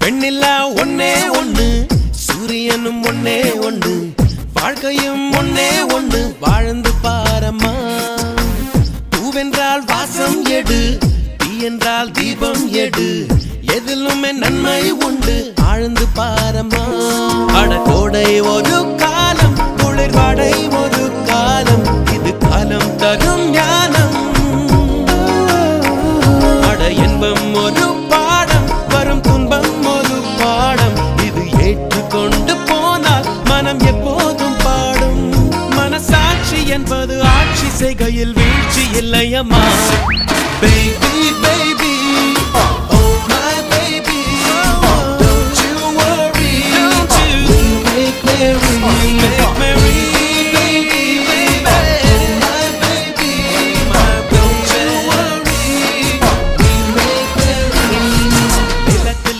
பெண்ணில்லா ஒன்னே ஒண்ணு சூரியனும் ஒன்னே ஒண்ணு வாழ்க்கையும் ஒன்னே ஒண்ணு வாழ்ந்து பாரம்மா. பூவென்றால் வாசம் எடு தீ என்றால் தீபம் எடு எதிலுமே நன்மை உண்டு ஆழ்ந்து பாரம்மா. அடகோடை ஒரு காலம் குளிர் வாடை ஒரு காலம் இது காலம் தரும் ஞானம். அட இன்பம் ஒரு பாடம் வரும் துன்பம் ஒரு பாடம் இது ஏற்றுக்கொண்டு போனால் மனம் எப்போதும் பாடும். மனசாட்சி என்பது ஆட்சி செய்கையில் வீழ்ச்சி இல்லையம்மா.